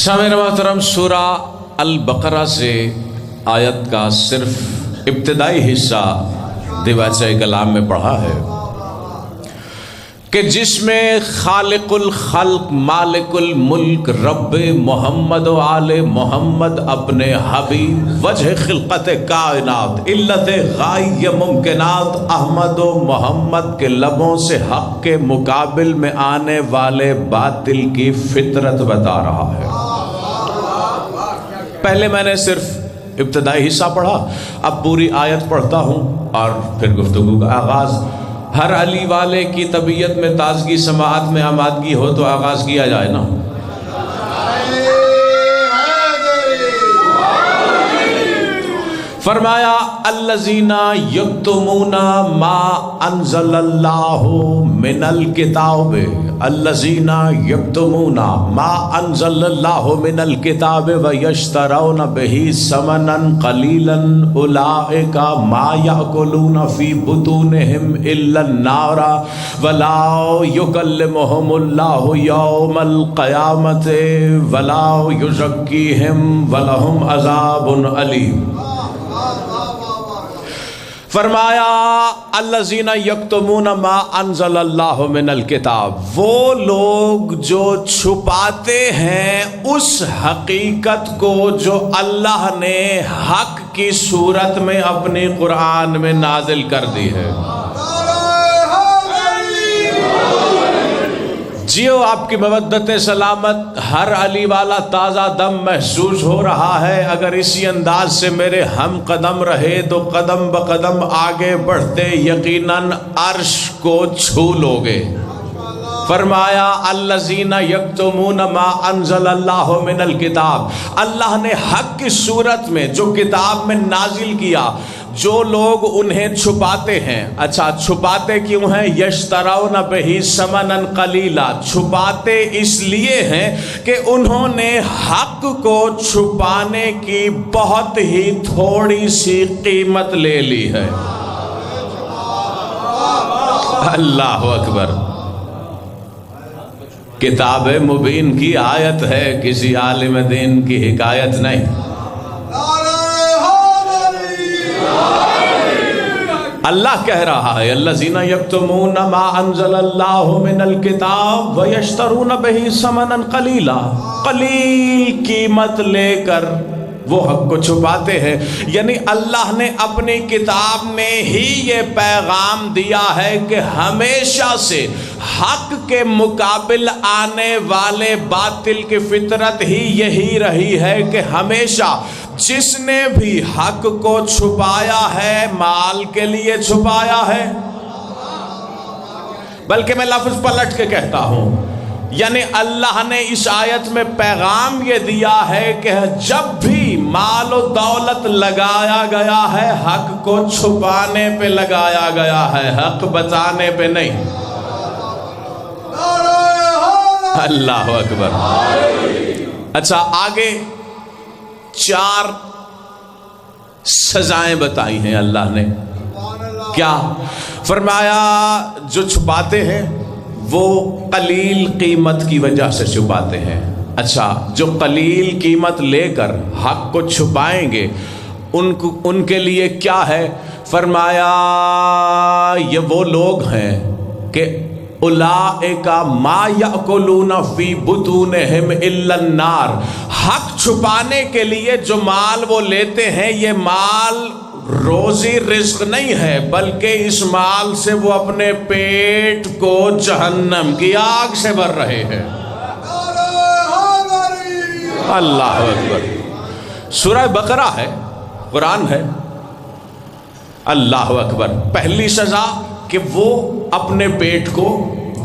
سامعین محترم، سورہ البقرہ سے آیت کا صرف ابتدائی حصہ دیباچہ کلام میں پڑھا ہے کہ جس میں خالق الخلق مالک الملک رب محمد و آل محمد اپنے حبیب وجہ خلقت کائنات علت غائی ممکنات احمد و محمد کے لبوں سے حق کے مقابل میں آنے والے باطل کی فطرت بتا رہا ہے۔ پہلے میں نے صرف ابتدائی حصہ پڑھا، اب پوری آیت پڑھتا ہوں اور پھر گفتگو کا آغاز۔ ہر علی والے کی طبیعت میں تازگی، سماعت میں آمادگی ہو تو آغاز کیا جائے نا۔ فرمایا الذین یکتمون ما انزل اللہ من الکتاب، الذین یکتمون ما انزل اللہ من الکتاب ویشترون بہ ثمنا قلیلا اولئک ما یأکلون فی بطونہم الا النار ولا یکلمہم اللہ یوم القیامۃ ولا یزکیہم ولہم عذاب علیم۔ فرمایا الذین یکتمون ما انزل اللہ من الکتاب، وہ لوگ جو چھپاتے ہیں اس حقیقت کو جو اللہ نے حق کی صورت میں اپنی قرآن میں نازل کر دی ہے۔ جیو آپ کی مودت سلامت، ہر علی والا تازہ دم محسوس ہو رہا ہے۔ اگر اسی انداز سے میرے ہم قدم رہے تو قدم بقدم آگے بڑھتے یقیناً عرش کو چھو لوگے۔ فرمایا الذین یکتمون ما انزل اللہ من الکتاب، اللہ نے حق کی صورت میں جو کتاب میں نازل کیا، جو لوگ انہیں چھپاتے ہیں۔ اچھا، چھپاتے کیوں ہیں؟ یشترون بہ ثمنا قلیلا، چھپاتے اس لیے ہیں کہ انہوں نے حق کو چھپانے کی بہت ہی تھوڑی سی قیمت لے لی ہے۔ اللہ اکبر۔ کتاب مبین کی آیت ہے، کسی عالم دین کی حکایت نہیں۔ اللہ کہہ رہا ہے الذین یکتمون ما انزل اللہ من الکتاب ویشترون بہ ثمنا قلیلا، قلیل قیمت لے کر وہ حق کو چھپاتے ہیں۔ یعنی اللہ نے اپنی کتاب میں ہی یہ پیغام دیا ہے کہ ہمیشہ سے حق کے مقابل آنے والے باطل کی فطرت ہی یہی رہی ہے کہ ہمیشہ جس نے بھی حق کو چھپایا ہے مال کے لیے چھپایا ہے۔ بلکہ میں لفظ پلٹ کے کہتا ہوں، یعنی اللہ نے اس آیت میں پیغام یہ دیا ہے کہ جب بھی مال و دولت لگایا گیا ہے حق کو چھپانے پہ لگایا گیا ہے، حق بچانے پہ نہیں۔ اللہ اکبر۔ اچھا، آگے 4 سزائیں بتائی ہیں اللہ نے۔ کیا فرمایا؟ جو چھپاتے ہیں وہ قلیل قیمت کی وجہ سے چھپاتے ہیں۔ اچھا، جو قلیل قیمت لے کر حق کو چھپائیں گے ان کے لیے کیا ہے؟ فرمایا یہ وہ لوگ ہیں کہ اولئک ما یأکلون فی بطونہم الا النار، حق چھپانے کے لیے جو مال وہ لیتے ہیں یہ مال روزی رزق نہیں ہے، بلکہ اس مال سے وہ اپنے پیٹ کو جہنم کی آگ سے بھر رہے ہیں۔ اللہ اکبر۔ سورہ بقرہ ہے، قرآن ہے۔ اللہ اکبر۔ پہلی سزا کہ وہ اپنے پیٹ کو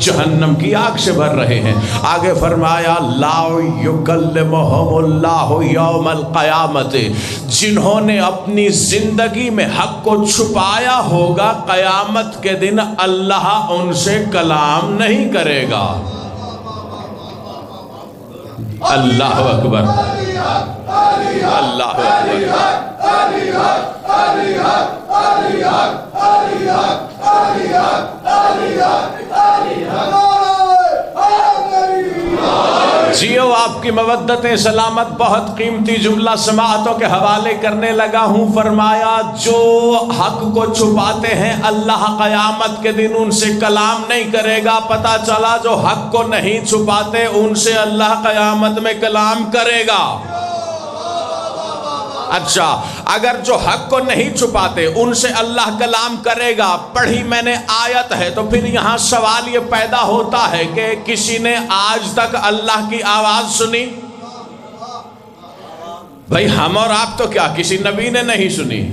جہنم کی آگ سے بھر رہے ہیں۔ آگے فرمایا لا یکلمہم اللہ یوم القیامۃ، جنہوں نے اپنی زندگی میں حق کو چھپایا ہوگا قیامت کے دن اللہ ان سے کلام نہیں کرے گا۔ اللہ اکبر۔ اللہ اکبر۔ جیو آپ کی مودت سلامت بہت قیمتی جملہ سماعتوں کے حوالے کرنے لگا ہوں۔ فرمایا جو حق کو چھپاتے ہیں اللہ قیامت کے دن ان سے کلام نہیں کرے گا۔ پتہ چلا جو حق کو نہیں چھپاتے ان سے اللہ قیامت میں کلام کرے گا۔ اچھا، اگر جو حق کو نہیں چھپاتے ان سے اللہ کلام کرے گا، پڑھی میں نے آیت ہے، تو پھر یہاں سوال یہ پیدا ہوتا ہے کہ کسی نے آج تک اللہ کی آواز سنی؟ بھائی ہم اور آپ تو کیا کسی نبی نے نہیں سنی؟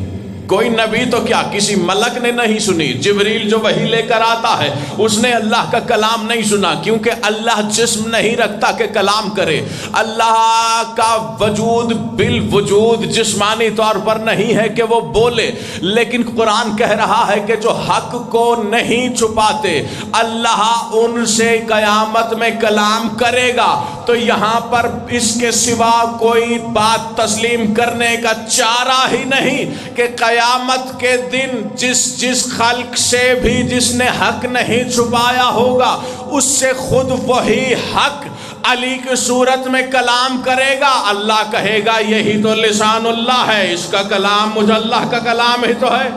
کوئی نبی تو کیا کسی ملک نے نہیں سنی؟ جبریل جو وحی لے کر آتا ہے اس نے اللہ کا کلام نہیں سنا، کیونکہ اللہ جسم نہیں رکھتا کہ کلام کرے۔ اللہ کا وجود بالوجود جسمانی طور پر نہیں ہے کہ وہ بولے، لیکن قرآن کہہ رہا ہے کہ جو حق کو نہیں چھپاتے اللہ ان سے قیامت میں کلام کرے گا۔ تو یہاں پر اس کے سوا کوئی بات تسلیم کرنے کا چارہ ہی نہیں کہ قیامت کے دن جس خلق سے بھی جس نے حق نہیں چھپایا ہوگا اس سے خود وہی حق علی کی صورت میں کلام کرے گا۔ اللہ کہے گا یہی تو لسان اللہ ہے، اس کا کلام مجھے اللہ کا کلام ہی تو ہے۔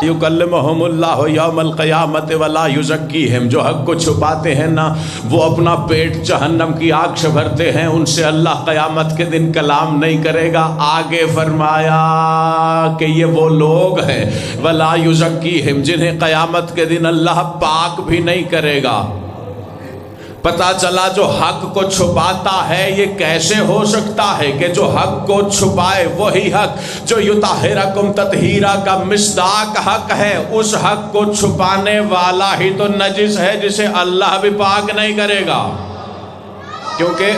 یکلمہم اللہ یوم القیامت ولا یزکیہم، جو حق کو چھپاتے ہیں نا وہ اپنا پیٹ جہنم کی آگ سے بھرتے ہیں، ان سے اللہ قیامت کے دن کلام نہیں کرے گا۔ آگے فرمایا کہ یہ وہ لوگ ہیں ولا یزکیہم جنہیں قیامت کے دن اللہ پاک بھی نہیں کرے گا۔ پتہ چلا جو حق کو چھپاتا ہے یہ کیسے ہو سکتا ہے کہ جو حق کو چھپائے وہی حق جو یطہرکم تطہیرا کا مصداق حق ہے، اس حق کو چھپانے والا ہی تو نجس ہے جسے اللہ بھی پاک نہیں کرے گا، کیونکہ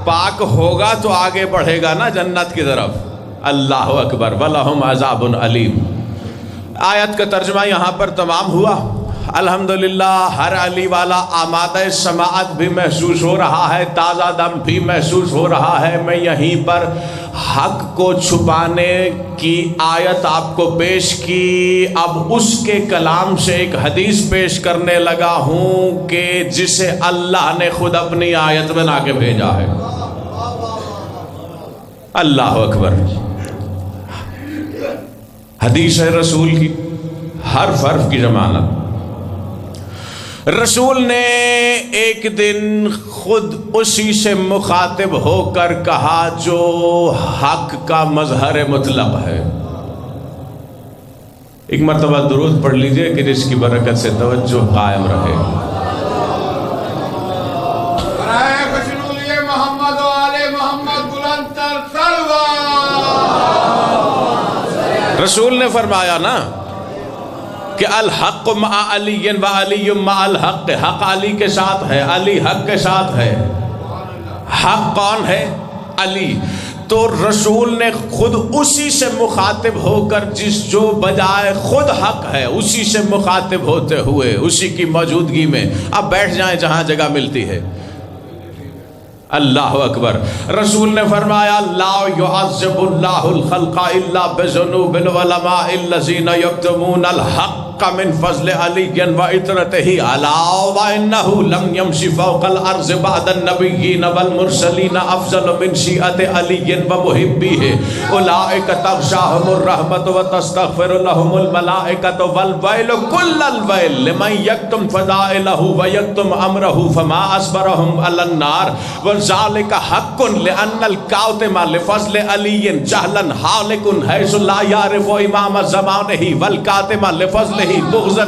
پاک ہوگا تو آگے بڑھے گا نا جنت کی طرف۔ اللہ اکبر وَلَهُمْ عَذَابٌ عَلِيمٌ۔ آیت کا ترجمہ یہاں پر تمام ہوا۔ الحمدللہ ہر علی والا آمادہ سماعت بھی محسوس ہو رہا ہے، تازہ دم بھی محسوس ہو رہا ہے۔ میں یہیں پر حق کو چھپانے کی آیت آپ کو پیش کی، اب اس کے کلام سے ایک حدیث پیش کرنے لگا ہوں کہ جسے اللہ نے خود اپنی آیت بنا کے بھیجا ہے۔ اللہ اکبر، حدیث ہے رسول کی، حرف کی ضمانت۔ رسول نے ایک دن خود اسی سے مخاطب ہو کر کہا جو حق کا مظہر مطلق ہے۔ ایک مرتبہ درود پڑھ لیجئے کہ جس کی برکت سے توجہ قائم رہے۔ رسول نے فرمایا نا کہ الحق مع علی و علی مع الحق، حق علی کے ساتھ ہے، علی حق کے ساتھ ہے۔ حق کون ہے؟ علی۔ تو رسول نے خود اسی سے مخاطب ہو کر جو بجائے خود حق ہے اسی سے مخاطب ہوتے ہوئے اسی کی موجودگی میں، اب بیٹھ جائیں جہاں جگہ ملتی ہے۔ اللہ اکبر۔ رسول نے فرمایا لا يعذب اللہ الخلق الا بذنوب العلماء الذين يكتمون الحق من فضل علی وعطرته الا وانه لم يمشي فوق الارض بعد النبيين والمرسلين افضل من شيعة علی ومحبيه اولئك تغشاهم الرحمة وتستغفر لهم الملائكة والويل كل الويل لمن يكتم فضائله ويكتم امره فما اصبرهم على النار ذالک حق لأن الکاتم لفضل علی جہلا حالک حیث لا یعرف امام زمانہ والکاتم لفضلہ بغضا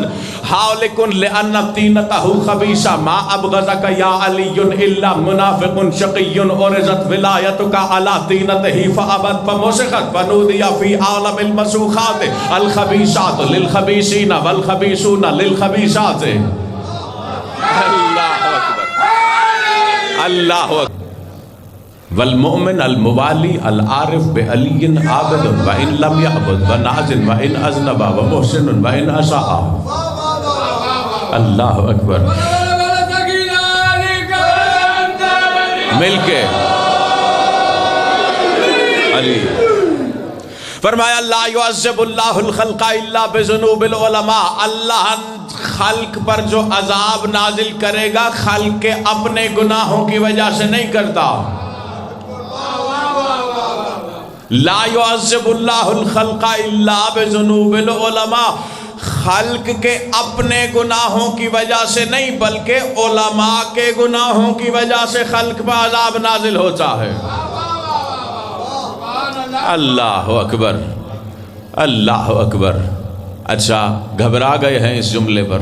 حالک لأن طینتہ خبیثہ ما ابغضک یا علی الا منافق شقی عرضت ولایتک علی طینتہ فابت فمسخت فنودی فی عالم المسوخات الخبیثات للخبیثین والخبیثون للخبیثات۔ اللہ اکبر۔ والمؤمن الموالی العارف بعلی عابد وان لم یعبد وناز وان اذنب ومحسن وان اساء۔ اللہ اکبر۔ مل کے علی فرمایا لا يعذب اللہ الخلق الا بذنوب العلماء، اللہ خلق پر جو عذاب نازل کرے گا خلق کے اپنے گناہوں کی وجہ سے نہیں کرتا. لا يعذب اللہ الخلق الا بذنوب العلماء. خلق کے اپنے گناہوں کی وجہ سے نہیں بلکہ علماء کے گناہوں کی وجہ سے خلق پر عذاب نازل ہوتا ہے. اللہ اکبر، اللہ اکبر. اچھا گھبرا گئے ہیں اس جملے پر؟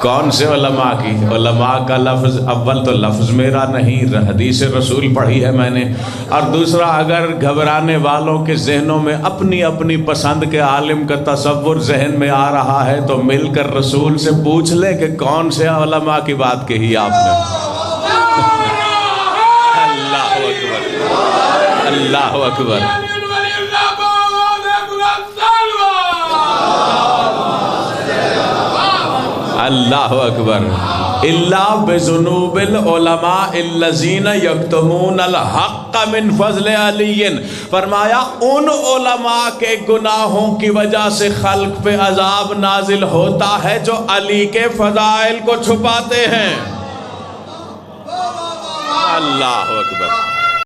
کون سے علماء کی؟ علماء کا لفظ اول تو لفظ میرا نہیں، حدیث رسول پڑھی ہے میں نے، اور دوسرا اگر گھبرانے والوں کے ذہنوں میں اپنی اپنی پسند کے عالم کا تصور ذہن میں آ رہا ہے تو مل کر رسول سے پوچھ لے کہ کون سے علماء کی بات کہی آپ نے. اللہ اکبر، اللہ اکبر. اللہ اکبر. الا بذنوب العلماء الذین یکتمون الحق من فضل علی. فرمایا ان علماء کے گناہوں کی وجہ سے خلق پہ عذاب نازل ہوتا ہے جو علی کے فضائل کو چھپاتے ہیں. اللہ اکبر.